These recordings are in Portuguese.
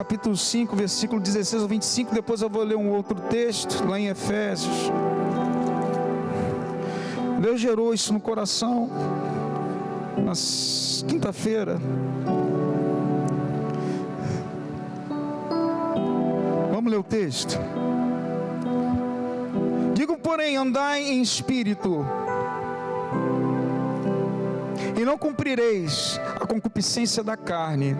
capítulo 5, versículo 16 ao 25, depois eu vou ler um outro texto, lá em Efésios. Deus gerou isso no coração, na quinta-feira. Vamos ler o texto. Digo, porém, andai em espírito, e não cumprireis a concupiscência da carne,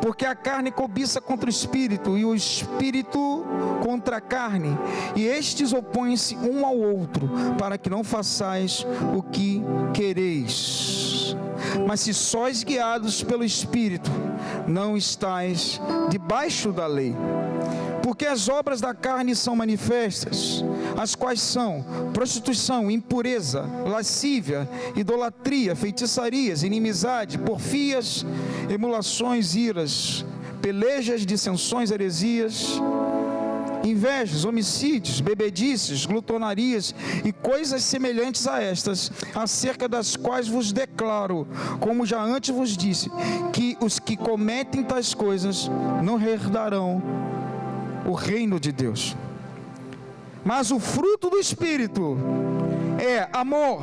porque a carne cobiça contra o espírito, e o espírito contra a carne, e estes opõem-se um ao outro, para que não façais o que quereis. Mas se sois guiados pelo espírito, não estais debaixo da lei. Porque as obras da carne são manifestas, as quais são prostituição, impureza, lascívia, idolatria, feitiçarias, inimizade, porfias, emulações, iras, pelejas, dissensões, heresias, invejas, homicídios, bebedices, glutonarias e coisas semelhantes a estas, acerca das quais vos declaro, como já antes vos disse, que os que cometem tais coisas não herdarão o reino de Deus. Mas o fruto do Espírito é amor,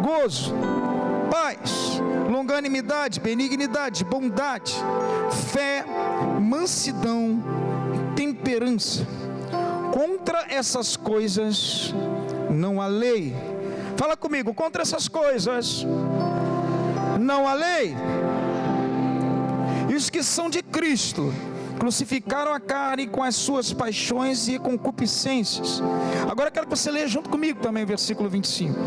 gozo, paz, longanimidade, benignidade, bondade, fé, mansidão, temperança. Contra essas coisas não há lei. Fala comigo, contra essas coisas não há lei. E os que são de Cristo crucificaram a carne com as suas paixões e concupiscências. Agora eu quero que você leia junto comigo também o versículo 25.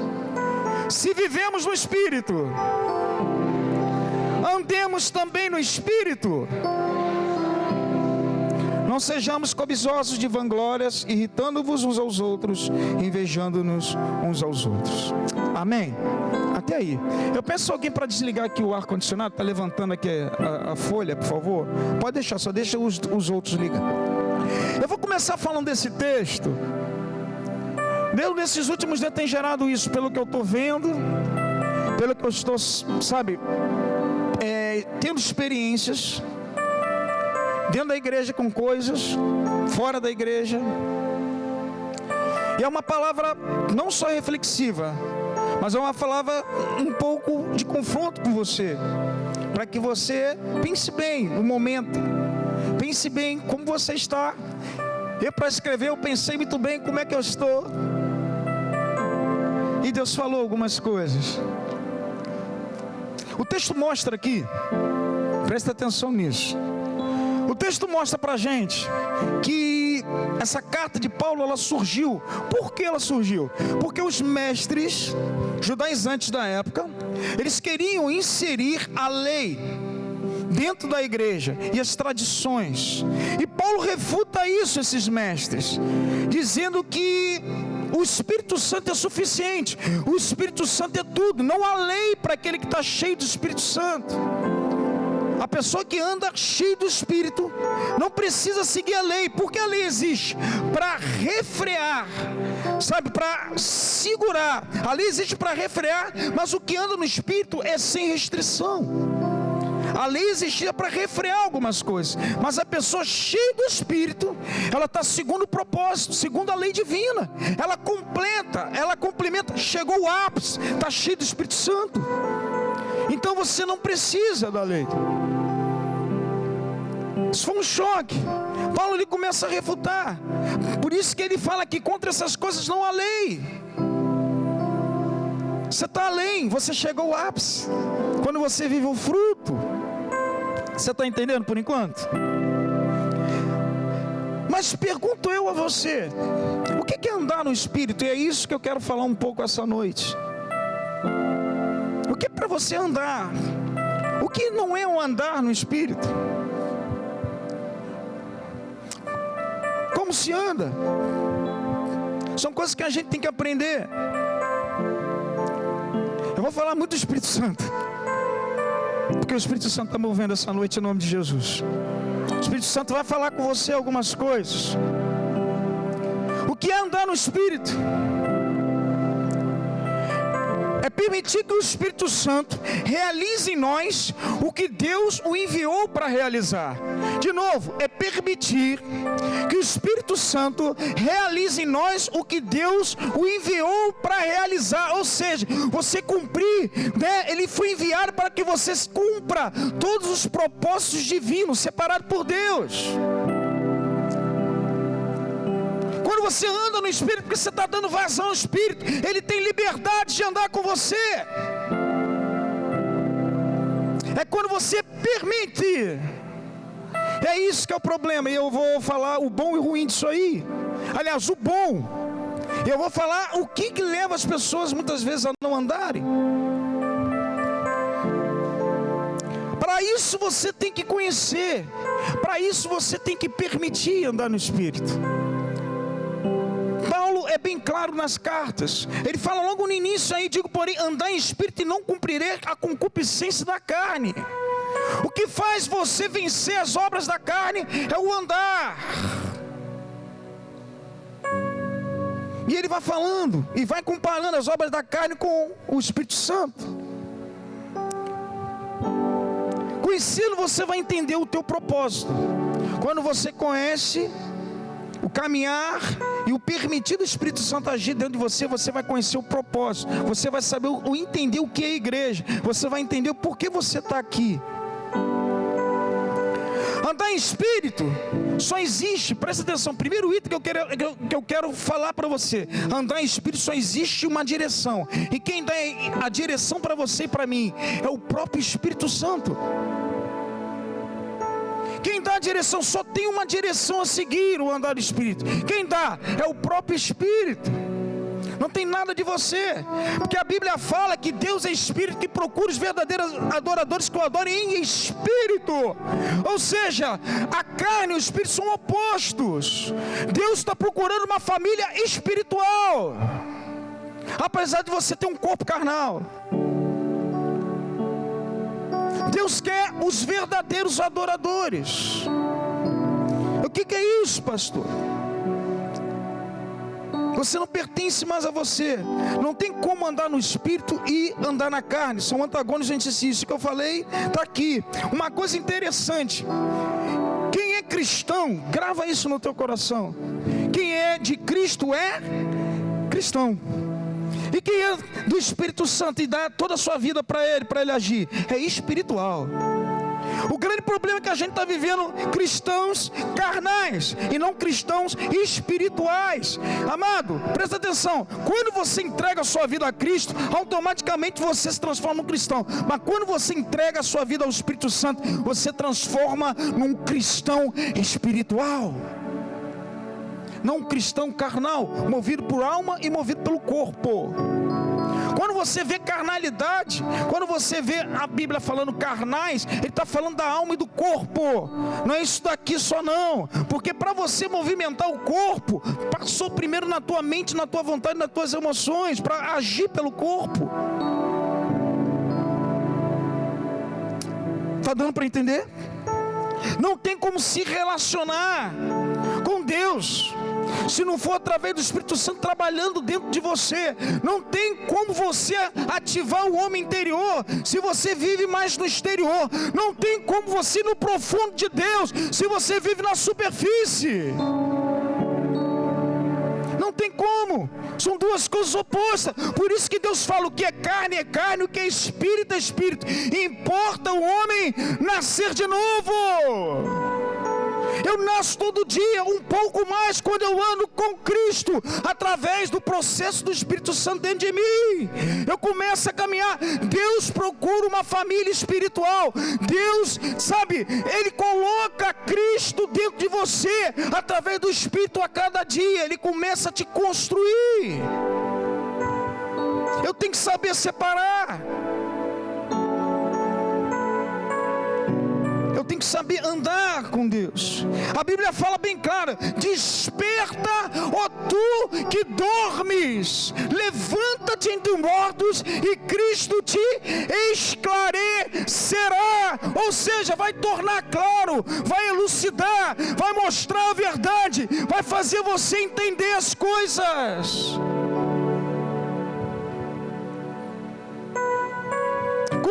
Se vivemos no Espírito, andemos também no Espírito. Não sejamos cobiçosos de vanglórias, irritando-vos uns aos outros, invejando-nos uns aos outros. Amém? Até aí. Eu peço alguém para desligar aqui o ar-condicionado. Está levantando aqui a folha, por favor. Pode deixar, só deixa os outros ligar. Eu vou começar falando desse texto. Deus nesses últimos dias tem gerado isso, pelo que eu estou vendo, pelo que eu estou, tendo experiências dentro da igreja com coisas, fora da igreja. E é uma palavra não só reflexiva, mas é uma palavra um pouco de confronto com você, para que você pense bem no momento, pense bem como você está. Eu, para escrever, eu pensei muito bem como é que eu estou, e Deus falou algumas coisas. O texto mostra aqui, presta atenção nisso. O texto mostra para a gente que essa carta de Paulo, ela surgiu. Por que ela surgiu? Porque os mestres judaizantes da época, eles queriam inserir a lei dentro da igreja e as tradições. E Paulo refuta isso, esses mestres, dizendo que o Espírito Santo é suficiente, o Espírito Santo é tudo, não há lei para aquele que está cheio do Espírito Santo. A pessoa que anda cheio do Espírito não precisa seguir a lei, porque a lei existe para refrear, para segurar. A lei existe para refrear, mas o que anda no Espírito é sem restrição. A lei existia para refrear algumas coisas, mas a pessoa cheia do Espírito, ela está segundo o propósito, segundo a lei divina. Ela completa, ela complementa, chegou o ápice, está cheio do Espírito Santo. Então você não precisa da lei. Isso foi um choque. Paulo ele começa a refutar. Por isso que ele fala que contra essas coisas não há lei. Você está além, você chegou ao ápice. Quando você vive o fruto. Você está entendendo por enquanto? Mas pergunto eu a você, o que é andar no Espírito? E é isso que eu quero falar um pouco essa noite. O que é para você andar? O que não é um andar no Espírito? Como se anda? São coisas que a gente tem que aprender. Eu vou falar muito do Espírito Santo, porque o Espírito Santo está movendo essa noite em nome de Jesus. O Espírito Santo vai falar com você algumas coisas. O que é andar no Espírito? É permitir que o Espírito Santo realize em nós o que Deus o enviou para realizar. De novo, é permitir que o Espírito Santo realize em nós o que Deus o enviou para realizar. Ou seja, você cumprir, né? Ele foi enviado para que você cumpra todos os propósitos divinos separados por Deus. Quando você anda no Espírito, porque você está dando vazão ao Espírito, Ele tem liberdade de andar com você. É quando você permite. É isso que é o problema. E eu vou falar o bom e o ruim disso aí. Aliás, o bom, eu vou falar o que leva as pessoas muitas vezes a não andarem. Para isso você tem que conhecer. Para isso você tem que permitir andar no Espírito. Paulo é bem claro nas cartas. Ele fala logo no início aí: digo, porém, andar em Espírito e não cumprirei a concupiscência da carne. O que faz você vencer as obras da carne é o andar. E ele vai falando e vai comparando as obras da carne com o Espírito Santo. Conhecendo, você vai entender o teu propósito. Quando você conhece o caminhar e o permitir do Espírito Santo agir dentro de você, você vai conhecer o propósito. Você vai saber entender o que é a igreja. Você vai entender o porquê você está aqui. Andar em Espírito só existe, presta atenção, primeiro item que eu quero falar para você: andar em Espírito só existe uma direção, e quem dá a direção para você e para mim é o próprio Espírito Santo. Quem dá a direção, só tem uma direção a seguir, o andar do Espírito. Quem dá é o próprio Espírito. Não tem nada de você, porque a Bíblia fala que Deus é Espírito, que procura os verdadeiros adoradores que o adorem em Espírito. Ou seja, a carne e o Espírito são opostos. Deus está procurando uma família espiritual, apesar de você ter um corpo carnal. Deus quer os verdadeiros adoradores. O que é isso, pastor? Você não pertence mais a você. Não tem como andar no Espírito e andar na carne. São antagônicos, gente. Isso que eu falei está aqui. Uma coisa interessante: quem é cristão, grava isso no teu coração. Quem é de Cristo é cristão. E quem é do Espírito Santo e dá toda a sua vida para ele agir, é espiritual. O grande problema é que a gente está vivendo cristãos carnais e não cristãos espirituais. Amado, presta atenção: quando você entrega a sua vida a Cristo, automaticamente você se transforma num cristão. Mas quando você entrega a sua vida ao Espírito Santo, você transforma num cristão espiritual. Não um cristão carnal, movido por alma e movido pelo corpo. Quando você vê carnalidade, quando você vê a Bíblia falando carnais, ele está falando da alma e do corpo. Não é isso daqui só não, porque para você movimentar o corpo, passou primeiro na tua mente, na tua vontade, nas tuas emoções, para agir pelo corpo. Está dando para entender? Não tem como se relacionar com Deus se não for através do Espírito Santo trabalhando dentro de você. Não tem como você ativar o homem interior se você vive mais no exterior. Não tem como você ir no profundo de Deus se você vive na superfície. Não tem como. São duas coisas opostas. Por isso que Deus fala: o que é carne, o que é espírito. Importa o homem nascer de novo. Eu nasço todo dia, um pouco mais, quando eu ando com Cristo, através do processo do Espírito Santo dentro de mim. Eu começo a caminhar. Deus procura uma família espiritual. Deus, sabe, Ele coloca Cristo dentro de você, através do Espírito a cada dia. Ele começa a te construir. Eu tenho que saber separar. Eu tenho que saber andar com Deus. A Bíblia fala bem clara: desperta, ó tu que dormes, levanta-te entre os mortos e Cristo te esclarecerá. Ou seja, vai tornar claro, vai elucidar, vai mostrar a verdade, vai fazer você entender as coisas.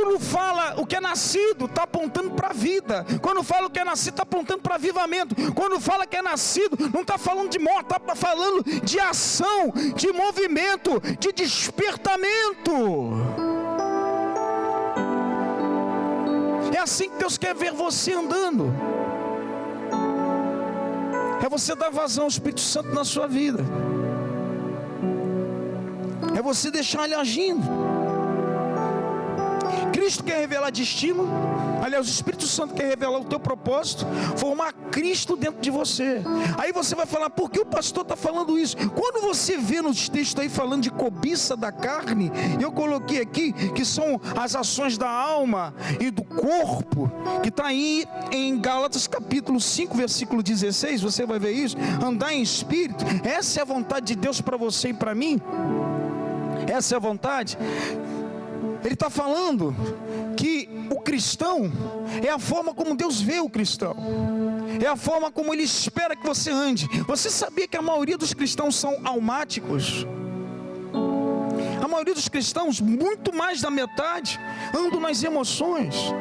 Quando fala o que é nascido, está apontando para a vida. Quando fala o que é nascido, está apontando para avivamento. Quando fala que é nascido, não está falando de morte, está falando de ação, de movimento, de despertamento. É assim que Deus quer ver você andando. É você dar vazão ao Espírito Santo na sua vida. É você deixar Ele agindo. Cristo quer revelar destino. Aliás, o Espírito Santo quer revelar o teu propósito, formar Cristo dentro de você. Aí você vai falar, por que o pastor está falando isso? Quando você vê nos textos aí falando de cobiça da carne, eu coloquei aqui que são as ações da alma e do corpo, que está aí em Gálatas capítulo 5, versículo 16, você vai ver isso, andar em espírito. Essa é a vontade de Deus para você e para mim. Essa é a vontade. Ele está falando que o cristão é a forma como Deus vê o cristão, é a forma como Ele espera que você ande. Você sabia que a maioria dos cristãos são almáticos? A maioria dos cristãos, muito mais da metade, andam nas emoções.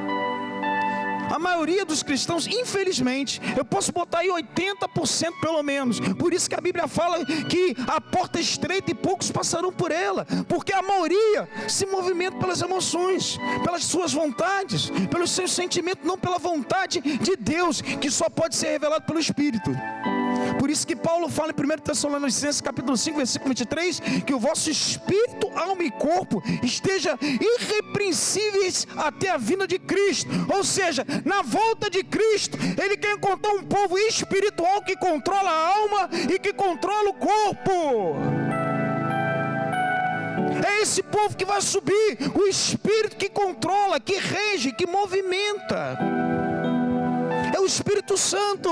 A maioria dos cristãos, infelizmente, eu posso botar aí 80% pelo menos. Por isso que a Bíblia fala que a porta é estreita e poucos passarão por ela. Porque a maioria se movimenta pelas emoções, pelas suas vontades, pelos seus sentimentos, não pela vontade de Deus, que só pode ser revelado pelo Espírito. Por isso que Paulo fala em 1 Tessalonicenses capítulo 5, versículo 23, que o vosso espírito, alma e corpo esteja irrepreensíveis até a vinda de Cristo. Ou seja, na volta de Cristo, Ele quer encontrar um povo espiritual que controla a alma e que controla o corpo. É esse povo que vai subir, o Espírito que controla, que rege, que movimenta. É o Espírito Santo,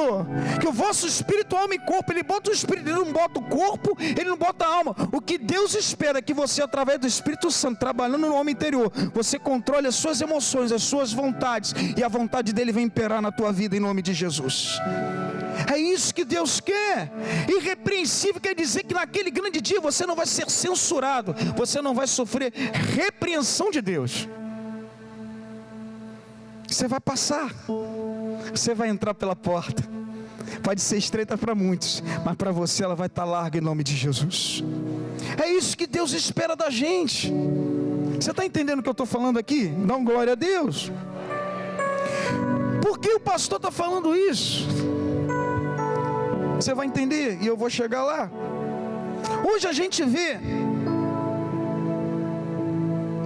que o vosso espírito, alma e corpo, Ele bota o espírito, Ele não bota o corpo, Ele não bota a alma. O que Deus espera é que você, através do Espírito Santo, trabalhando no homem interior, você controle as suas emoções, as suas vontades, e a vontade dEle vem imperar na tua vida em nome de Jesus. É isso que Deus quer. Irrepreensível quer dizer que naquele grande dia você não vai ser censurado, você não vai sofrer repreensão de Deus. Você vai passar, você vai entrar pela porta. Pode ser estreita para muitos, mas para você ela vai estar larga em nome de Jesus. É isso que Deus espera da gente. Você está entendendo o que eu estou falando aqui? Dá um glória a Deus. Por que o pastor está falando isso? Você vai entender e eu vou chegar lá. Hoje a gente vê,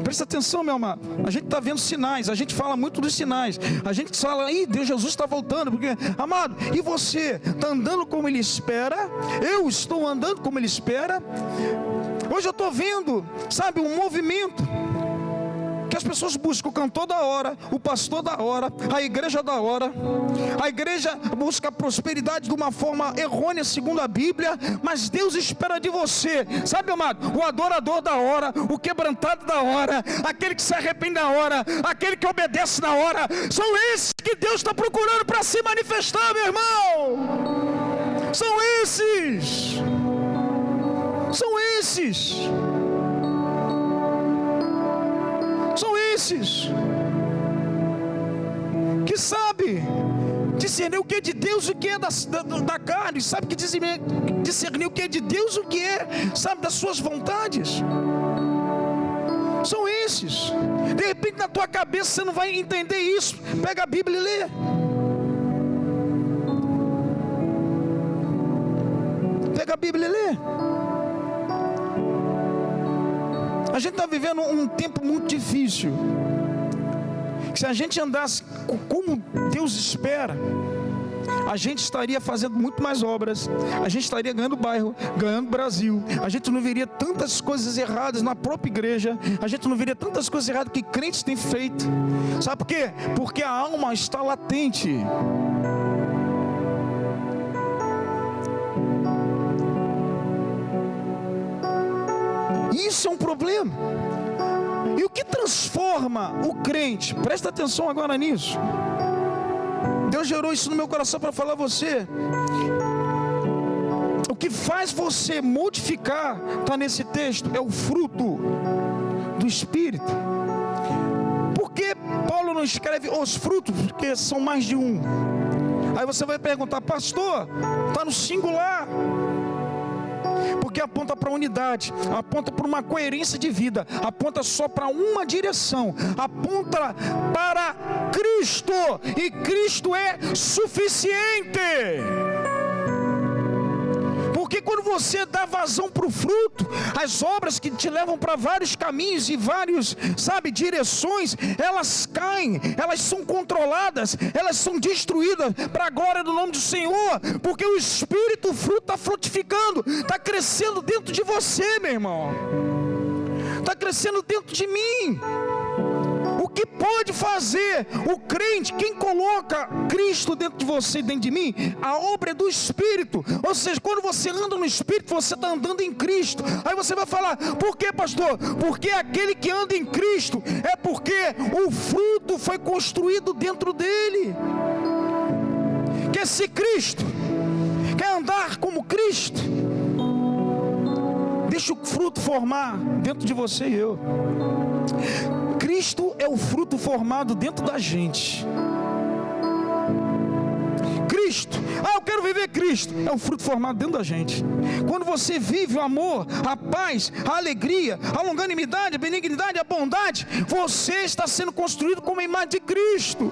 presta atenção, meu amado, a gente está vendo sinais, a gente fala muito dos sinais, a gente fala, Deus, Jesus está voltando, porque, amado, e você está andando como Ele espera? Eu estou andando como Ele espera? Hoje eu estou vendo, sabe, um movimento que as pessoas buscam o cantor da hora, o pastor da hora, a igreja da hora. A igreja busca a prosperidade de uma forma errônea segundo a Bíblia, mas Deus espera de você, sabe, amado, o adorador da hora, o quebrantado da hora, aquele que se arrepende da hora, aquele que obedece na hora. São esses que Deus está procurando para se manifestar, meu irmão. São esses. São esses. São esses que sabe discernir o que é de Deus e o que é da carne, sabe que discernir o que é de Deus e o que é, sabe, das suas vontades. São esses. De repente na tua cabeça você não vai entender isso. Pega a Bíblia e lê. Pega a Bíblia e lê. A gente está vivendo um tempo muito difícil. Que se a gente andasse como Deus espera, a gente estaria fazendo muito mais obras, a gente estaria ganhando bairro, ganhando Brasil, a gente não veria tantas coisas erradas na própria igreja, a gente não veria tantas coisas erradas que crentes têm feito. Sabe por quê? Porque a alma está latente. Isso é um problema. E o que transforma o crente? Presta atenção agora nisso. Deus gerou isso no meu coração para falar a você. O que faz você modificar, está nesse texto, é o fruto do Espírito. Porque não escreve os frutos, porque são mais de um. Aí você vai perguntar, pastor, está no singular. Porque aponta para a unidade, aponta para uma coerência de vida, aponta só para uma direção, aponta para Cristo, e Cristo é suficiente. Porque quando você dá vazão para o fruto, as obras que te levam para vários caminhos e vários, direções, elas caem, elas são controladas, elas são destruídas para a glória do nome do Senhor, porque o Espírito, o fruto está frutificando, está crescendo dentro de você, meu irmão, está crescendo dentro de mim. O que pode fazer o crente, quem coloca Cristo dentro de você e dentro de mim? A obra é do Espírito. Ou seja, quando você anda no Espírito, você está andando em Cristo. Aí você vai falar, por que, pastor? Porque aquele que anda em Cristo, é porque o fruto foi construído dentro dele. Quer ser Cristo? Quer andar como Cristo? Deixa o fruto formar dentro de você e eu. Cristo é o fruto formado dentro da gente. Cristo, eu quero viver Cristo, é o fruto formado dentro da gente. Quando você vive o amor, a paz, a alegria, a longanimidade, a benignidade, a bondade, você está sendo construído como a imagem de Cristo.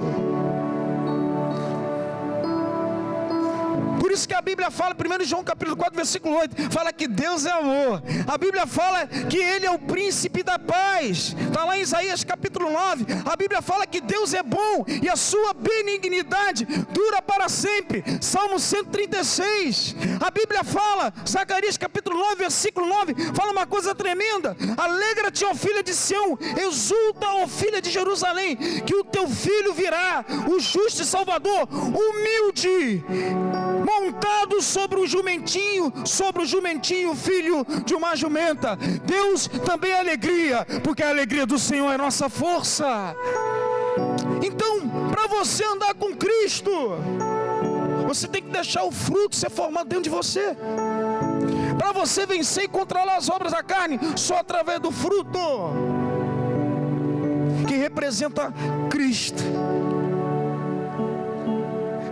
Por isso que a Bíblia fala, 1 João capítulo 4, versículo 8, fala que Deus é amor. A Bíblia fala que Ele é o príncipe da paz. Está lá em Isaías capítulo 9. A Bíblia fala que Deus é bom e a sua benignidade dura para sempre. Salmo 136. A Bíblia fala, Zacarias capítulo 9, versículo 9, fala uma coisa tremenda. Alegra-te, ó filha de Sião, exulta, ó filha de Jerusalém, que o teu filho virá, o justo e salvador, humilde, montado sobre o jumentinho, filho de uma jumenta. Deus também é alegria, porque a alegria do Senhor é nossa força. Então, para você andar com Cristo, você tem que deixar o fruto ser formado dentro de você. Para você vencer e controlar as obras da carne, só através do fruto, que representa Cristo.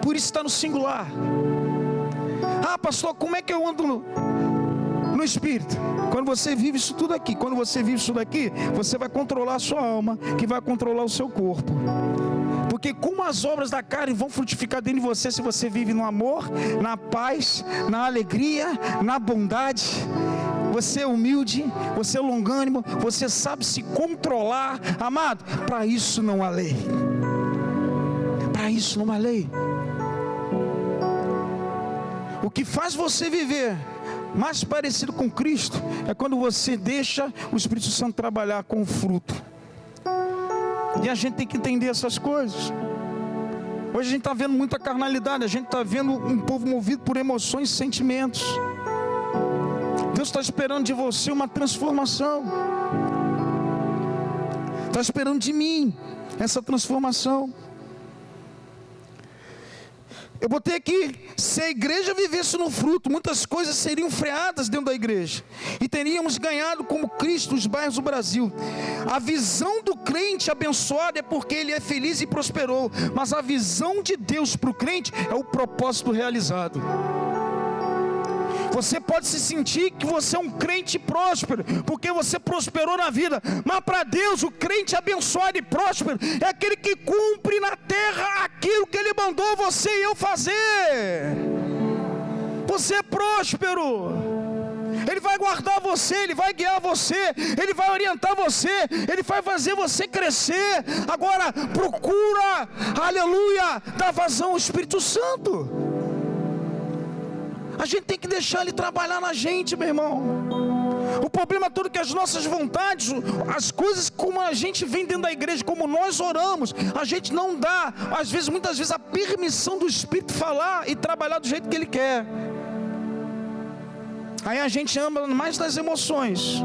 Por isso está no singular. Pastor, como é que eu ando no Espírito? Quando você vive isso tudo aqui, você vai controlar a sua alma, que vai controlar o seu corpo. Porque como as obras da carne vão frutificar dentro de você, se você vive no amor, na paz, na alegria, na bondade, você é humilde, você é longânimo, você sabe se controlar. Amado, para isso não há lei. Para isso não há lei. O que faz você viver mais parecido com Cristo é quando você deixa o Espírito Santo trabalhar com o fruto. E a gente tem que entender essas coisas. Hoje a gente está vendo muita carnalidade, a gente está vendo um povo movido por emoções e sentimentos. Deus está esperando de você uma transformação. Está esperando de mim essa transformação. Eu botei aqui, se a igreja vivesse no fruto, muitas coisas seriam freadas dentro da igreja, e teríamos ganhado como Cristo os bairros do Brasil. A visão do crente abençoado é porque ele é feliz e prosperou, mas a visão de Deus para o crente é o propósito realizado. Você pode se sentir que você é um crente próspero, porque você prosperou na vida, mas para Deus o crente abençoado e próspero é aquele que cumpre na terra aquilo que Ele mandou você e eu fazer. Você é próspero, Ele vai guardar você, Ele vai guiar você, Ele vai orientar você, Ele vai fazer você crescer. Agora procura, aleluia, dar vazão ao Espírito Santo. A gente tem que deixar Ele trabalhar na gente, meu irmão. O problema todo é que as nossas vontades, as coisas como a gente vem dentro da igreja, como nós oramos, a gente não dá, muitas vezes, a permissão do Espírito falar e trabalhar do jeito que Ele quer. Aí a gente anda mais nas emoções,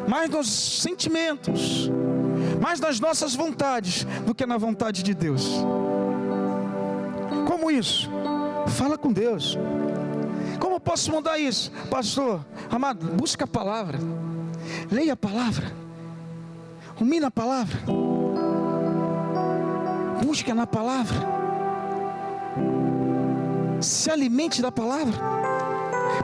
mais nos sentimentos, mais nas nossas vontades, do que na vontade de Deus. Como isso? Fala com Deus. Como eu posso mudar isso? Pastor, amado, busca a palavra, leia a palavra, rumina a palavra, Busque na palavra. Se alimente da palavra.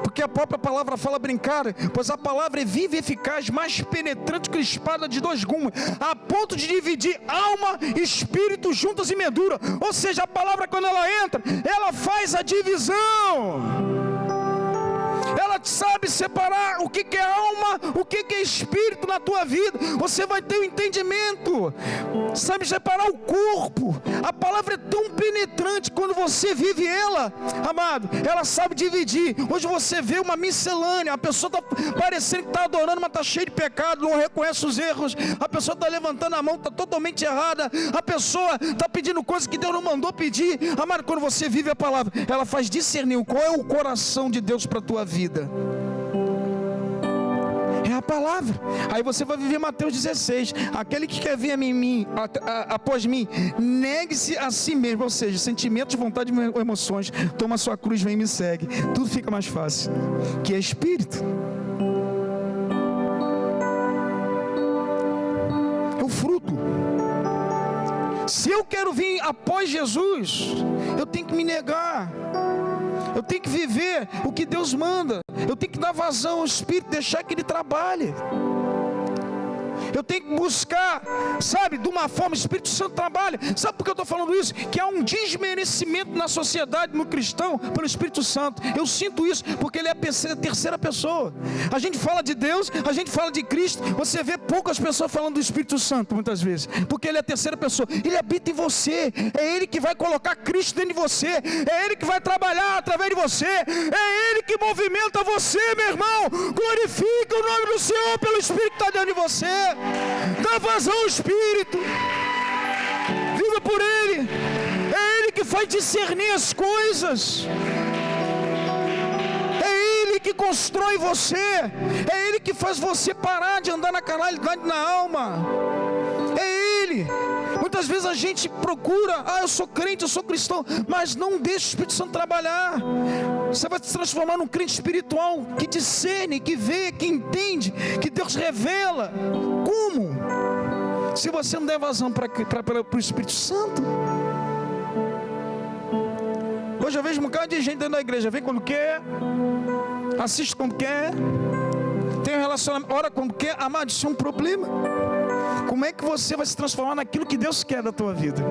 Porque a própria palavra fala brincar, pois a palavra é viva e eficaz, mais penetrante que a espada de dois gumes, a ponto de dividir alma, espírito, juntas e medula. Ou seja, a palavra, quando ela entra, ela faz a divisão. Ela sabe separar o que é alma, o que é espírito na tua vida. Você vai ter o entendimento, sabe separar o corpo. A palavra é tão penetrante, quando você vive ela, amado, ela sabe dividir. Hoje você vê uma miscelânea, a pessoa está parecendo que está adorando, mas está cheia de pecado, não reconhece os erros. A pessoa está levantando a mão, está totalmente errada. A pessoa está pedindo coisas que Deus não mandou pedir. Amado, quando você vive a palavra, ela faz discernir qual é o coração de Deus para a tua vida. É a palavra. Aí você vai viver Mateus 16. Aquele que quer vir após mim, negue-se a si mesmo. Ou seja, sentimentos, vontade e emoções. Toma a sua cruz, vem e me segue. Tudo fica mais fácil. Que é espírito. É o fruto. Se eu quero vir após Jesus, eu tenho que me negar. Eu tenho que viver o que Deus manda. Eu tenho que dar vazão ao Espírito, deixar que Ele trabalhe. Eu tenho que buscar, sabe, de uma forma, o Espírito Santo trabalha. Sabe por que eu estou falando isso? Que há um desmerecimento na sociedade, no cristão, pelo Espírito Santo. Eu sinto isso, porque Ele é a terceira pessoa. A gente fala de Deus, a gente fala de Cristo. Você vê poucas pessoas falando do Espírito Santo, muitas vezes, porque Ele é a terceira pessoa. Ele habita em você. É Ele que vai colocar Cristo dentro de você. É Ele que vai trabalhar através de você. É Ele que movimenta você, meu irmão. Glorifica o nome do Senhor pelo Espírito que está dentro de você. Dá vazão ao Espírito. Viva por Ele. É Ele que faz discernir as coisas. É Ele que constrói você. É Ele que faz você parar de andar na carnalidade, na alma. É Ele. Muitas vezes a gente procura, eu sou crente, eu sou cristão, mas não deixa o Espírito Santo trabalhar. Você vai se transformar num crente espiritual, que discerne, que vê, que entende, que Deus revela. Como? Se você não der vazão para o Espírito Santo. Hoje eu vejo um bocado de gente dentro da igreja, vem quando quer, assiste quando quer, tem um relacionamento, ora quando quer. Amado, isso é um problema. Como é que você vai se transformar naquilo que Deus quer da tua vida?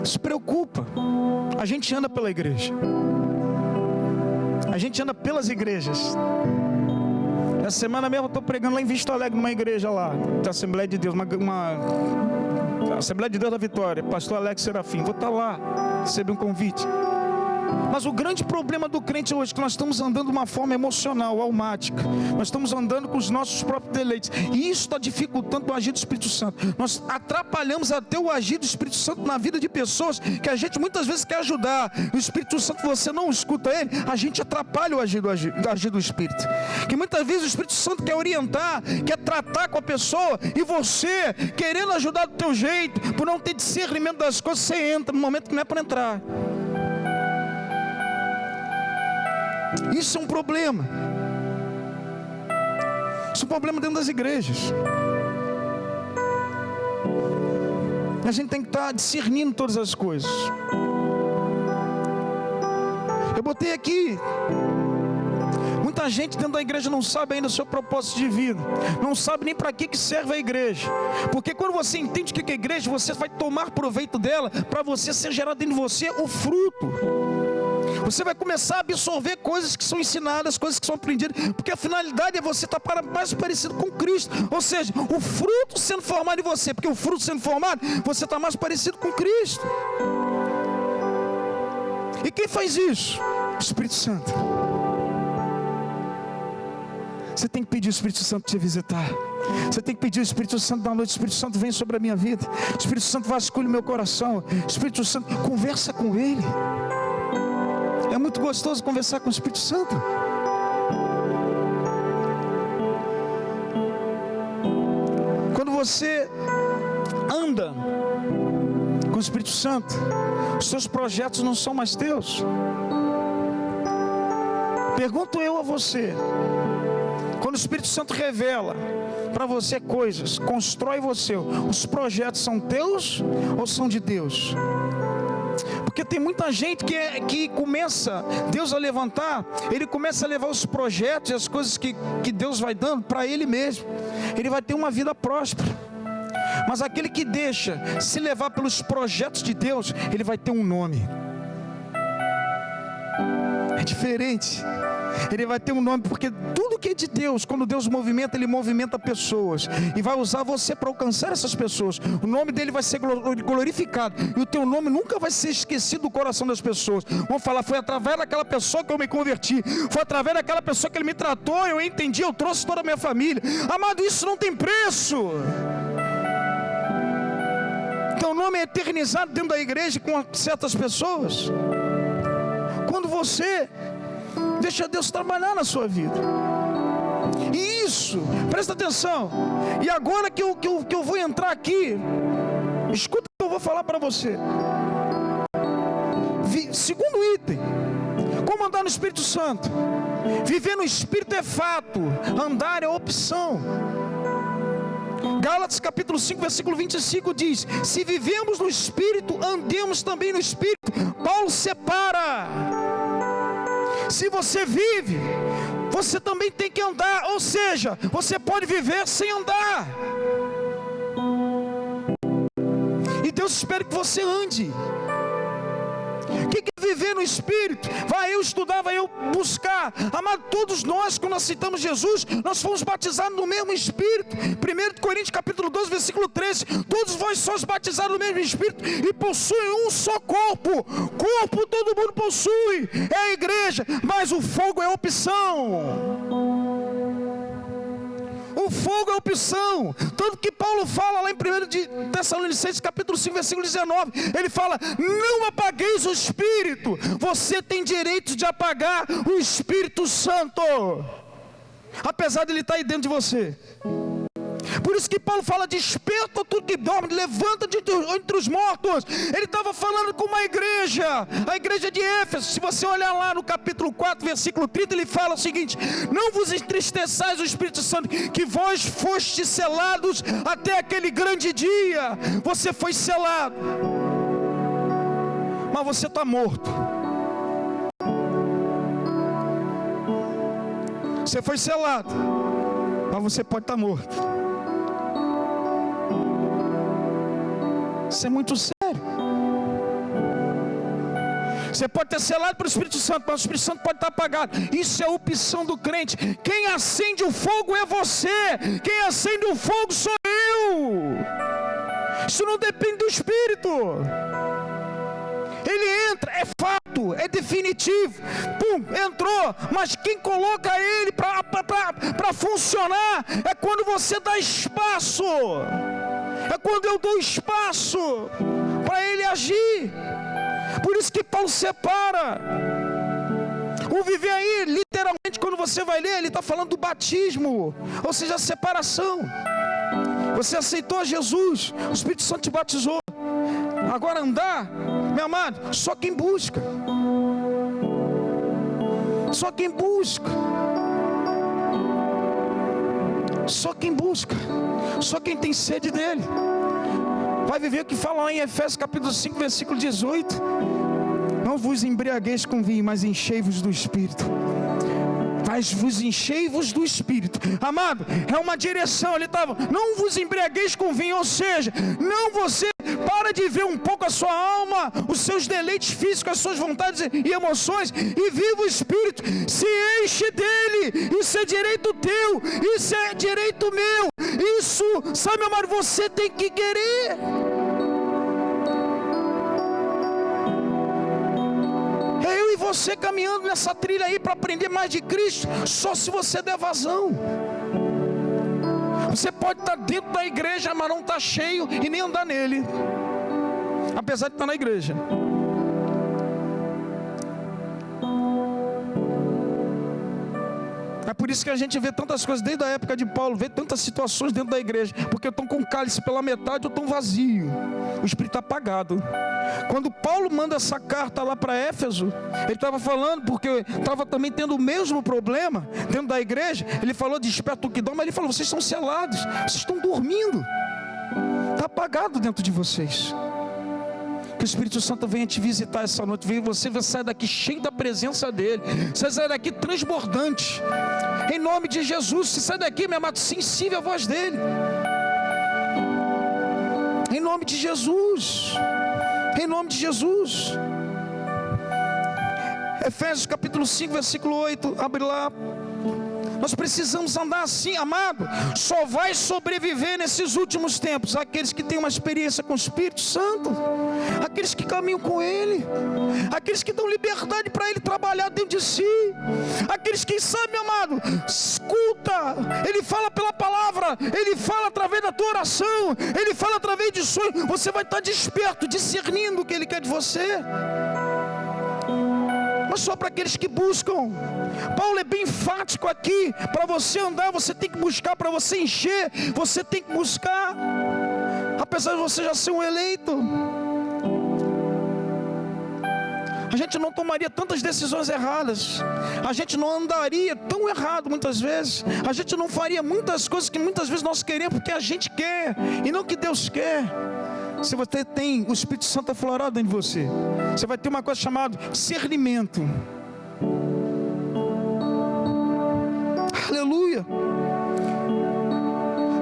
Se preocupa. A gente anda pela igreja. A gente anda pelas igrejas. Essa semana mesmo eu estou pregando lá em Vista Alegre, numa igreja lá, da Assembleia de Deus, Assembleia de Deus da Vitória, pastor Alex Serafim. Vou estar lá, receber um convite. Mas o grande problema do crente hoje é que nós estamos andando de uma forma emocional, almática. Nós estamos andando com os nossos próprios deleites. E isso está dificultando o agir do Espírito Santo. Nós atrapalhamos até o agir do Espírito Santo na vida de pessoas que a gente muitas vezes quer ajudar. O Espírito Santo, você não escuta ele, a gente atrapalha o agir do Espírito. Que muitas vezes o Espírito Santo quer orientar, quer tratar com a pessoa, e você, querendo ajudar do teu jeito, por não ter discernimento das coisas, você entra no momento que não é para entrar. Isso é um problema. Isso é um problema dentro das igrejas. A gente tem que estar discernindo todas as coisas. Eu botei aqui, muita gente dentro da igreja não sabe ainda o seu propósito de vida, não sabe nem para que serve a igreja. Porque quando você entende o que é a igreja, você vai tomar proveito dela, para você ser gerado dentro de você o fruto. Você vai começar a absorver coisas que são ensinadas, coisas que são aprendidas, porque a finalidade é você estar mais parecido com Cristo. Ou seja, o fruto sendo formado em você, porque o fruto sendo formado, você está mais parecido com Cristo. E quem faz isso? O Espírito Santo. Você tem que pedir o Espírito Santo te visitar. Você tem que pedir o Espírito Santo da noite. O Espírito Santo vem sobre a minha vida. O Espírito Santo vasculha o meu coração. O Espírito Santo, conversa com Ele. É muito gostoso conversar com o Espírito Santo. Quando você anda com o Espírito Santo, os seus projetos não são mais teus. Pergunto eu a você, quando o Espírito Santo revela para você coisas, constrói você. Os projetos são teus ou são de Deus? Porque tem muita gente que começa, Deus a levantar, ele começa a levar os projetos e as coisas que Deus vai dando para ele mesmo. Ele vai ter uma vida próspera. Mas aquele que deixa se levar pelos projetos de Deus, ele vai ter um nome. É diferente. Ele vai ter um nome, porque tudo que é de Deus, quando Deus movimenta, Ele movimenta pessoas, e vai usar você para alcançar essas pessoas. O nome dele vai ser glorificado, e o teu nome nunca vai ser esquecido do coração das pessoas. Vão falar, foi através daquela pessoa que eu me converti, foi através daquela pessoa que Ele me tratou, eu entendi, eu trouxe toda a minha família. Amado, isso não tem preço. Teu nome é eternizado dentro da igreja com certas pessoas. Quando você deixa Deus trabalhar na sua vida. E isso, presta atenção. E agora que eu vou entrar aqui, escuta o que eu vou falar para você. Segundo item, como andar no Espírito Santo? Viver no Espírito é fato, andar é opção. Gálatas capítulo 5, versículo 25 diz: se vivemos no Espírito, andemos também no Espírito. Paulo separa. Se você vive, você também tem que andar. Ou seja, você pode viver sem andar. E Deus espera que você ande. O que é viver no Espírito? Vai eu estudar, vai eu buscar. Amado, todos nós, quando aceitamos Jesus, nós fomos batizados no mesmo Espírito. 1 Coríntios capítulo 12, versículo 13. Todos vós sois batizados no mesmo Espírito e possuem um só corpo. Corpo todo mundo possui, é a igreja, mas o fogo é opção. O fogo é opção. Tanto que Paulo fala lá em 1 Tessalonicenses capítulo 5, versículo 19. Ele fala, não apagueis o Espírito. Você tem direito de apagar o Espírito Santo, apesar de ele estar aí dentro de você. Por isso que Paulo fala, desperta tudo que dorme, levanta entre os mortos. Ele estava falando com uma igreja, a igreja de Éfeso. Se você olhar lá no capítulo 4, versículo 30, ele fala o seguinte: não vos entristeçais o Espírito Santo, que vós fostes selados até aquele grande dia. Você foi selado, mas você está morto. Você foi selado, mas você pode estar morto. Isso é muito sério. Você pode ter selado pelo Espírito Santo, mas o Espírito Santo pode estar apagado. Isso é opção do crente. Quem acende o fogo é você. Quem acende o fogo sou eu. Isso não depende do Espírito. Ele entra, é fato, é definitivo. Pum, entrou. Mas quem coloca ele para funcionar é quando você dá espaço. É quando eu dou espaço para ele agir. Por isso que Paulo separa. O viver aí, literalmente, quando você vai ler, ele está falando do batismo, ou seja, a separação. Você aceitou Jesus, o Espírito Santo te batizou. Agora andar, meu amado, só quem busca. Só quem busca. Só quem busca. Só quem tem sede dele vai viver o que fala lá em Efésios capítulo 5, versículo 18. Não vos embriagueis com vinho, mas enchei-vos do Espírito. Mas vos enchei-vos do Espírito. Amado, é uma direção. Ele estava, não vos embriagueis com vinho. Ou seja, não você para de ver um pouco a sua alma, os seus deleites físicos, as suas vontades e emoções, e viva o Espírito. Se enche dele. Isso é direito teu, isso é direito meu. Isso, sabe, amado, você tem que querer. É eu e você caminhando nessa trilha aí para aprender mais de Cristo, só se você der vazão. Você pode estar dentro da igreja, mas não está cheio e nem andar nele, apesar de estar na igreja. É por isso que a gente vê tantas coisas desde a época de Paulo, vê tantas situações dentro da igreja, porque estão com o cálice pela metade ou estão vazio. o espírito apagado. Quando Paulo manda essa carta lá para Éfeso, ele estava falando, porque estava também tendo o mesmo problema dentro da igreja. Ele falou de desperta o que dá, mas ele falou: vocês estão selados, vocês estão dormindo, está apagado dentro de vocês. Que o Espírito Santo venha te visitar essa noite. Você vai sair daqui cheio da presença dele. Você vai sair daqui transbordante. Em nome de Jesus. Você sai daqui, meu amado, sensível à voz dele. Em nome de Jesus. Em nome de Jesus. Efésios capítulo 5, versículo 8. Abre lá. Nós precisamos andar assim, amado. Só vai sobreviver nesses últimos tempos aqueles que têm uma experiência com o Espírito Santo, aqueles que caminham com Ele, aqueles que dão liberdade para Ele trabalhar dentro de si, aqueles que sabem, amado, escuta, Ele fala pela palavra, Ele fala através da tua oração, Ele fala através de sonhos. Você vai estar desperto, discernindo o que Ele quer de você. Mas só para aqueles que buscam. Paulo é bem enfático aqui. Para você andar, você tem que buscar. Para você encher, você tem que buscar. Apesar de você já ser um eleito, a gente não tomaria tantas decisões erradas, a gente não andaria tão errado muitas vezes, a gente não faria muitas coisas que muitas vezes nós queremos porque a gente quer e não que Deus quer. Se você tem o Espírito Santo aflorado dentro de você, você vai ter uma coisa chamada discernimento. Aleluia.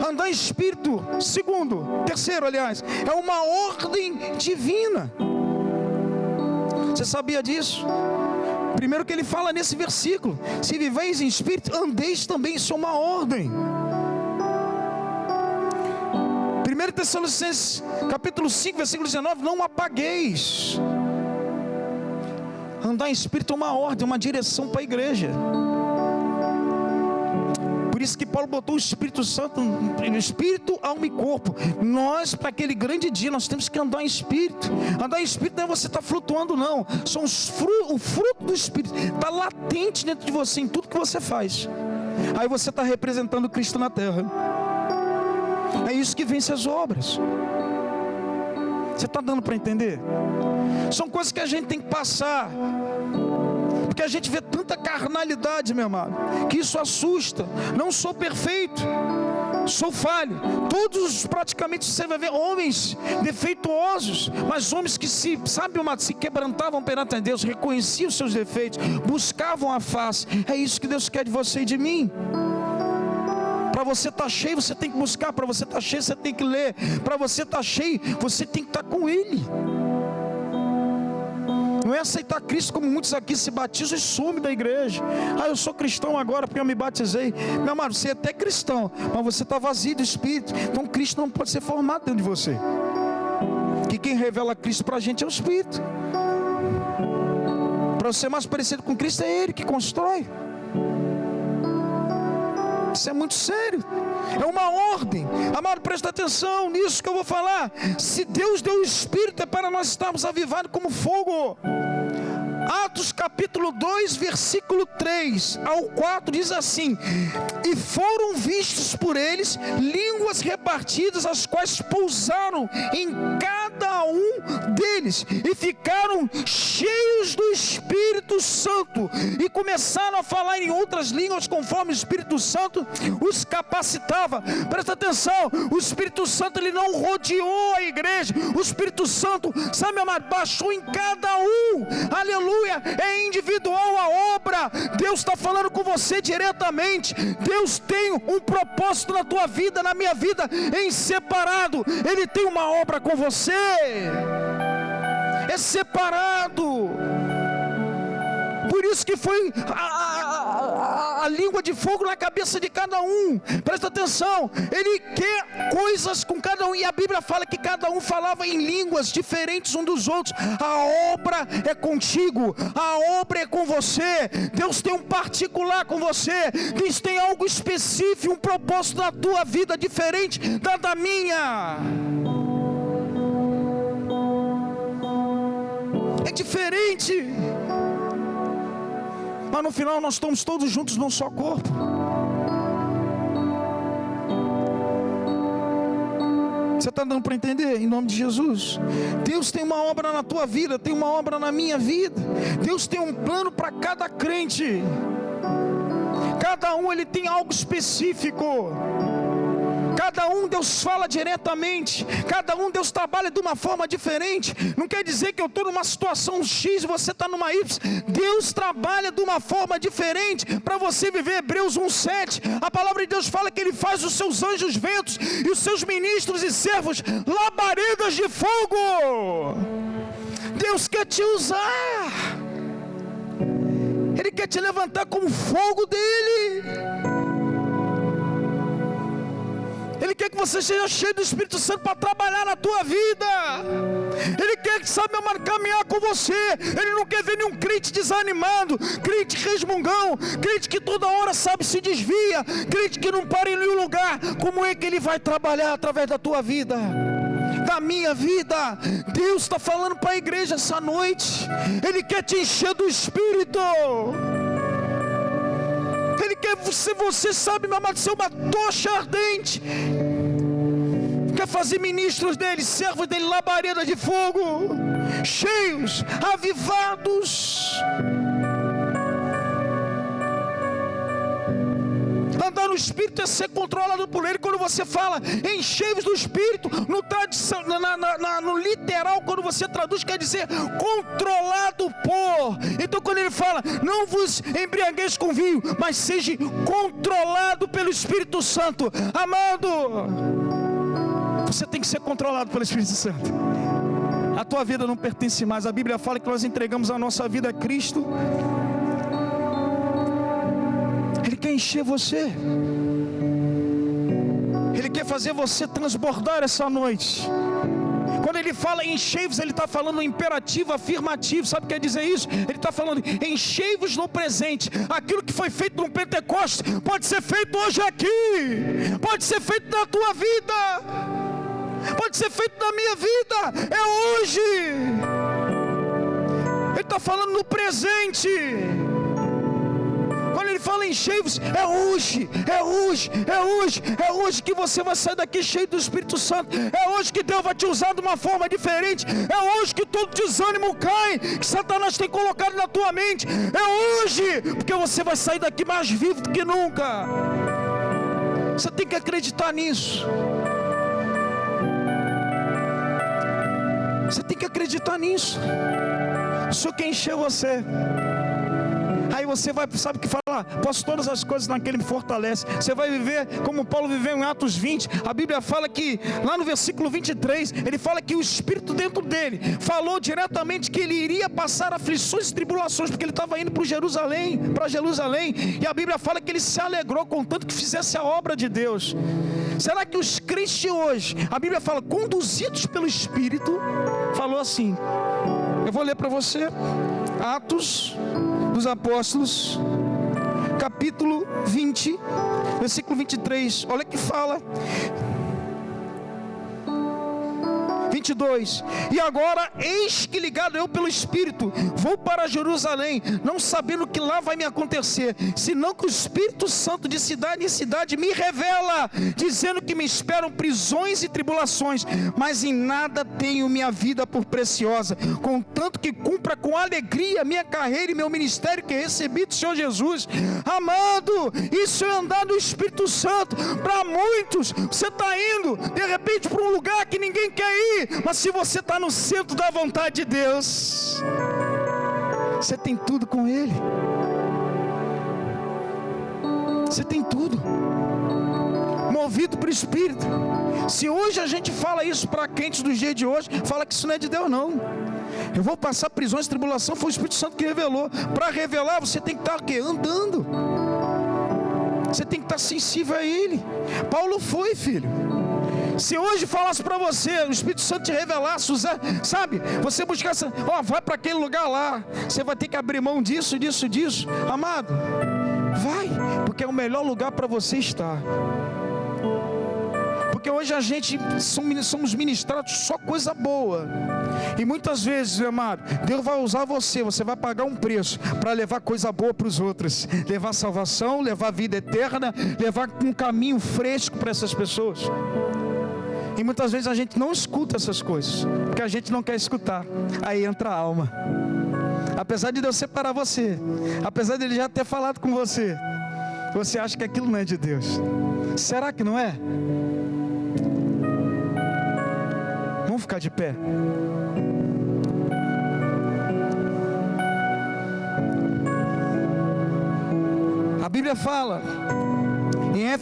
Andar em Espírito, terceiro, aliás, é uma ordem divina. Você sabia disso? Primeiro que ele fala nesse versículo: se viveis em Espírito, andeis também. Isso é uma ordem. 1 Tessalonicenses capítulo 5, versículo 19: não apagueis. Andar em Espírito é uma ordem, uma direção para a igreja. Por isso que Paulo botou o Espírito Santo no Espírito, alma e corpo. Nós, para aquele grande dia, nós temos que andar em Espírito. Andar em Espírito não é você estar flutuando, não. São o fruto do Espírito. Está latente dentro de você, em tudo que você faz. Aí você está representando Cristo na terra. É isso que vence as obras. Você está dando para entender? São coisas que a gente tem que passar, porque a gente vê tanta carnalidade, meu amado, que isso assusta. Não sou perfeito, sou falho. Todos praticamente você vai ver homens defeituosos, mas homens que se quebrantavam perante Deus, reconheciam os seus defeitos, buscavam a face. É isso que Deus quer de você e de mim. Para você estar cheio, você tem que buscar. Para você estar cheio, você tem que ler. Para você estar cheio, você tem que estar com Ele. Não é aceitar Cristo como muitos aqui se batizam e somem da igreja. Eu sou cristão agora porque eu me batizei. Meu amado, você é até cristão, mas você está vazio do Espírito. Então Cristo não pode ser formado dentro de você. Que quem revela Cristo para a gente é o Espírito. Para ser mais parecido com Cristo, é Ele que constrói. Isso é muito sério. É uma ordem. Amado, presta atenção nisso que eu vou falar. Se Deus deu o Espírito, é para nós estarmos avivados como fogo. Atos capítulo 2, versículo 3 ao 4 diz assim: e foram vistos por eles línguas repartidas, as quais pousaram em cada um deles, e ficaram cheios do Espírito Santo, e começaram a falar em outras línguas conforme o Espírito Santo os capacitava. Presta atenção, o Espírito Santo ele não rodeou a igreja. O Espírito Santo, sabe, amado, baixou em cada um. Aleluia. É individual a obra. Deus está falando com você diretamente. Deus tem um propósito na tua vida, na minha vida, em separado. Ele tem uma obra com você. É separado. Por isso que foi a língua de fogo na cabeça de cada um. Presta atenção, Ele quer coisas com cada um. E a Bíblia fala que cada um falava em línguas diferentes um dos outros. A obra é contigo, a obra é com você. Deus tem um particular com você. Deus tem algo específico, um propósito na tua vida diferente da minha. É diferente. Mas no final nós estamos todos juntos num só corpo. Você está dando para entender? Em nome de Jesus. Deus tem uma obra na tua vida, tem uma obra na minha vida. Deus tem um plano para cada crente. Cada um ele tem algo específico. Cada um Deus fala diretamente. Cada um Deus trabalha de uma forma diferente. Não quer dizer que eu estou numa situação X e você está numa Y. Deus trabalha de uma forma diferente para você viver. Hebreus 1:7. A palavra de Deus fala que Ele faz os seus anjos ventos e os seus ministros e servos labaredas de fogo. Deus quer te usar. Ele quer te levantar como fogo dele. Ele quer que você seja cheio do Espírito Santo para trabalhar na tua vida. Ele quer que sabe caminhar com você. Ele não quer ver nenhum crente desanimado, crente resmungão, crente que toda hora sabe se desvia, crente que não para em nenhum lugar. Como é que Ele vai trabalhar através da tua vida? Da minha vida? Deus está falando para a igreja essa noite. Ele quer te encher do Espírito. Ele quer você sabe, meu amado, ser uma tocha ardente. Quer fazer ministros dele, servos dele, labareda de fogo, cheios, avivados. Andar no Espírito é ser controlado por Ele. Quando você fala enchei-vos do Espírito, no literal, quando você traduz, quer dizer controlado por. Então quando Ele fala, não vos embriagueis com vinho, mas seja controlado pelo Espírito Santo. Amado, você tem que ser controlado pelo Espírito Santo. A tua vida não pertence mais. A Bíblia fala que nós entregamos a nossa vida a Cristo. Ele quer encher você. Ele quer fazer você transbordar essa noite. Quando Ele fala enchei-vos, Ele está falando imperativo, afirmativo. Sabe o que quer dizer isso? Ele está falando enchei-vos no presente. Aquilo que foi feito no Pentecostes pode ser feito hoje aqui. Pode ser feito na tua vida. Pode ser feito na minha vida. É hoje. Ele está falando no presente. Quando Ele fala enchei-vos, é hoje, é hoje, é hoje, é hoje que você vai sair daqui cheio do Espírito Santo. É hoje que Deus vai te usar de uma forma diferente. É hoje que todo desânimo cai, que Satanás tem colocado na tua mente. É hoje, porque você vai sair daqui mais vivo do que nunca. Você tem que acreditar nisso. Você tem que acreditar nisso. O Senhor quer encher você. Aí você vai, sabe o que falar? Posso todas as coisas naquele que me fortalece. Você vai viver como Paulo viveu em Atos 20. A Bíblia fala que, lá no versículo 23, ele fala que o Espírito dentro dele falou diretamente que ele iria passar aflições e tribulações, porque ele estava indo para Jerusalém. E a Bíblia fala que ele se alegrou contanto que fizesse a obra de Deus. Será que os crentes de hoje, a Bíblia fala, conduzidos pelo Espírito, falou assim, eu vou ler para você, Atos dos Apóstolos, capítulo 20, versículo 23, olha que fala, 22, e agora eis que ligado eu pelo Espírito, vou para Jerusalém, não sabendo o que lá vai me acontecer, senão que o Espírito Santo de cidade em cidade me revela, dizendo que me esperam prisões e tribulações, mas em nada tenho minha vida por preciosa, contanto que cumpra com alegria minha carreira e meu ministério que recebi do Senhor Jesus. Amado, isso é andar no Espírito Santo. Para muitos, você está indo de repente para um lugar que ninguém quer ir, mas se você está no centro da vontade de Deus, você tem tudo com Ele. Você tem tudo, movido para o Espírito. Se hoje a gente fala isso para crentes dos dias de hoje, fala que isso não é de Deus não. Eu vou passar prisões e tribulação, foi o Espírito Santo que revelou. Para revelar você tem que estar o quê? Andando. Você tem que estar sensível a Ele. Paulo foi, filho. Se hoje falasse para você, o Espírito Santo te revelasse, sabe, você buscasse, vai para aquele lugar lá, você vai ter que abrir mão disso, amado, vai, porque é o melhor lugar para você estar. Porque hoje a gente somos ministrados só coisa boa. E muitas vezes, meu amado, Deus vai usar você vai pagar um preço para levar coisa boa para os outros. Levar salvação, levar vida eterna, levar um caminho fresco para essas pessoas. E muitas vezes a gente não escuta essas coisas, porque a gente não quer escutar. Aí entra a alma. Apesar de Deus separar você, apesar de Ele já ter falado com você, você acha que aquilo não é de Deus. Será que não é? Vamos ficar de pé. A Bíblia fala em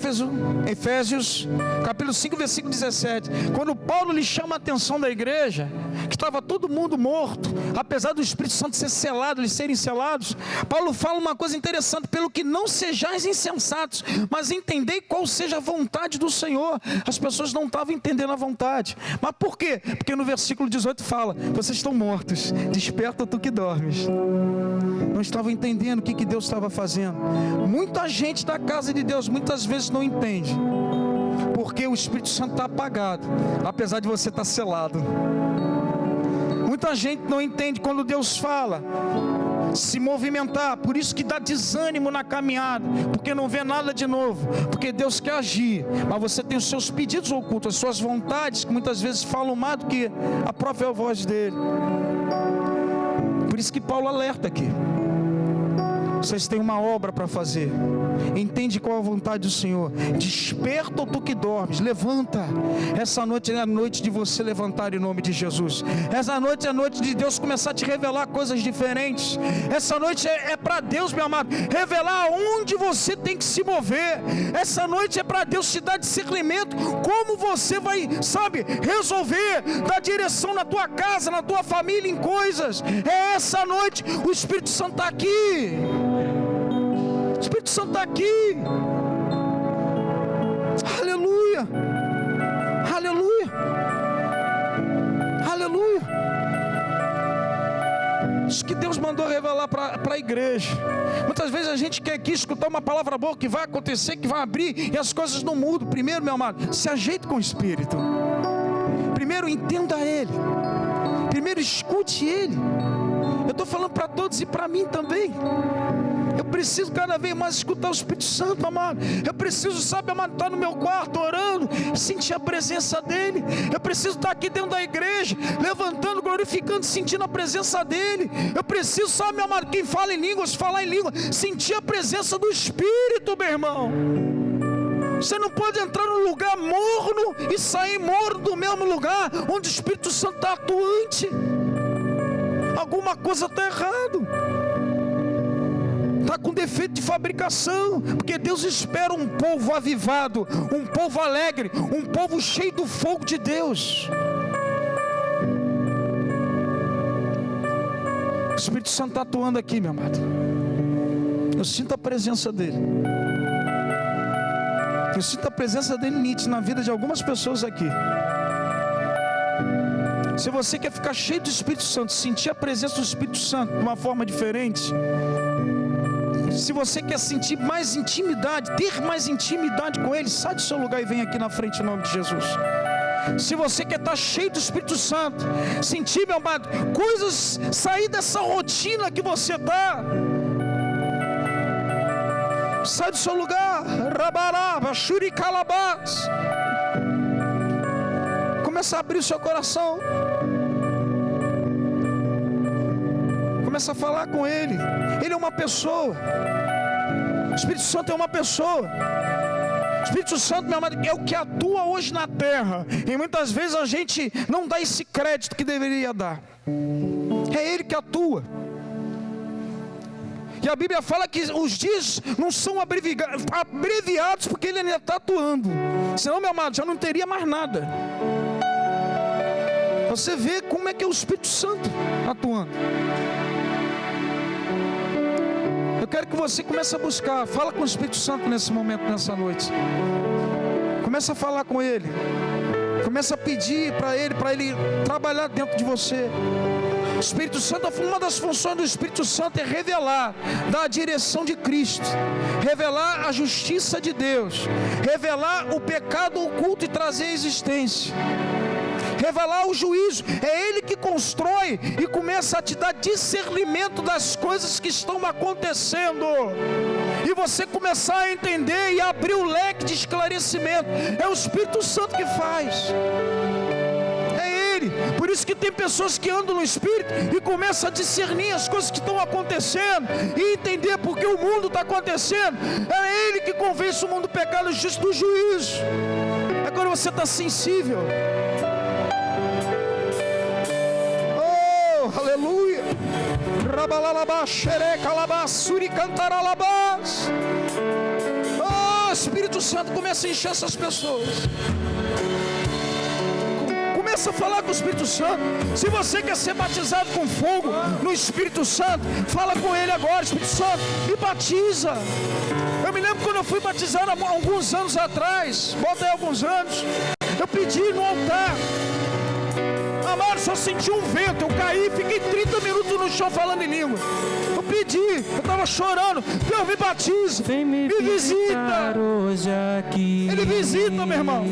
Efésios, capítulo 5, versículo 17, quando Paulo lhe chama a atenção da igreja, que estava todo mundo morto, apesar do Espírito Santo ser selado, eles serem selados, Paulo fala uma coisa interessante: pelo que não sejais insensatos, mas entendei qual seja a vontade do Senhor. As pessoas não estavam entendendo a vontade. Mas por quê? Porque no versículo 18 fala: vocês estão mortos, desperta tu que dormes. Não estavam entendendo o que Deus estava fazendo. Muita gente da casa de Deus muitas vezes não entende, porque o Espírito Santo está apagado, apesar de você estar selado. Muita gente não entende quando Deus fala se movimentar, por isso que dá desânimo na caminhada, porque não vê nada de novo, porque Deus quer agir, mas você tem os seus pedidos ocultos, as suas vontades, que muitas vezes falam mais do que a própria voz dele. Por isso que Paulo alerta aqui: vocês têm uma obra para fazer. Entende qual é a vontade do Senhor. Desperta, tu que dormes, levanta. Essa noite é a noite de você levantar em nome de Jesus. Essa noite é a noite de Deus começar a te revelar coisas diferentes. Essa noite é para Deus, meu amado, revelar onde você tem que se mover. Essa noite é para Deus te dar discernimento, como você vai, resolver, dar direção na tua casa, na tua família, em coisas. É essa noite. O Espírito Santo está aqui. O Espírito Santo está aqui. Aleluia. Aleluia. Aleluia. Isso que Deus mandou revelar para a igreja. Muitas vezes a gente quer aqui escutar uma palavra boa, que vai acontecer, que vai abrir, e as coisas não mudam. Primeiro, meu amado, se ajeite com o Espírito. Primeiro, entenda Ele. Primeiro, escute Ele. Eu estou falando para todos e para mim também. Eu preciso cada vez mais escutar o Espírito Santo, amado. Eu preciso, amado, estar no meu quarto orando, sentir a presença dEle. Eu preciso estar aqui dentro da igreja, levantando, glorificando, sentindo a presença dEle. Eu preciso, meu amado, quem fala em línguas, falar em língua, sentir a presença do Espírito, meu irmão. Você não pode entrar num lugar morno e sair morno do mesmo lugar onde o Espírito Santo está atuante. Alguma coisa está errado. Está com defeito de fabricação, porque Deus espera um povo avivado, um povo alegre, um povo cheio do fogo de Deus. O Espírito Santo está atuando aqui, meu amado. Eu sinto a presença dEle. Eu sinto a presença dEle nítida na vida de algumas pessoas aqui. Se você quer ficar cheio do Espírito Santo, sentir a presença do Espírito Santo de uma forma diferente, se você quer sentir mais intimidade, ter mais intimidade com Ele, sai do seu lugar e vem aqui na frente em nome de Jesus. Se você quer estar cheio do Espírito Santo, sentir, meu amado, coisas, sair dessa rotina que você está, sai do seu lugar. Rabaraba, Shuricalabás. Começa a abrir o seu coração. Começa a falar com Ele. Ele é uma pessoa. O Espírito Santo é uma pessoa. O Espírito Santo, meu amado, é o que atua hoje na terra. E muitas vezes a gente não dá esse crédito que deveria dar. É Ele que atua. E a Bíblia fala que os dias não são abreviados, porque Ele ainda está atuando. Senão, meu amado, já não teria mais nada. Você vê como é que é o Espírito Santo atuando. Eu quero que você comece a buscar. Fala com o Espírito Santo nesse momento, nessa noite. Começa a falar com Ele. Começa a pedir para Ele trabalhar dentro de você. O Espírito Santo, uma das funções do Espírito Santo é revelar, dar a direção de Cristo, revelar a justiça de Deus, revelar o pecado oculto e trazer a existência, revelar o juízo. É Ele que constrói e começa a te dar discernimento das coisas que estão acontecendo. e você começar a entender e abrir o leque de esclarecimento. É o Espírito Santo que faz. Por isso que tem pessoas que andam no Espírito e começam a discernir as coisas que estão acontecendo e entender por que o mundo está acontecendo. É Ele que convence o mundo do pecado, do justo, do juízo. Agora você está sensível. Oh, aleluia. Rabalalabá, xerecalabá, suricantaralabás. Oh, Espírito Santo, começa a encher essas pessoas. Começa a falar com o Espírito Santo. Se você quer ser batizado com fogo no Espírito Santo, fala com Ele agora. Espírito Santo, me batiza. Eu me lembro quando eu fui batizado há alguns anos atrás, volta aí alguns anos, eu pedi no altar. Amado, só senti um vento, eu caí, fiquei 30 minutos no chão falando em língua. Eu pedi, eu estava chorando. Deus, me batiza, me visita. Hoje aqui. Ele visita, meu irmão.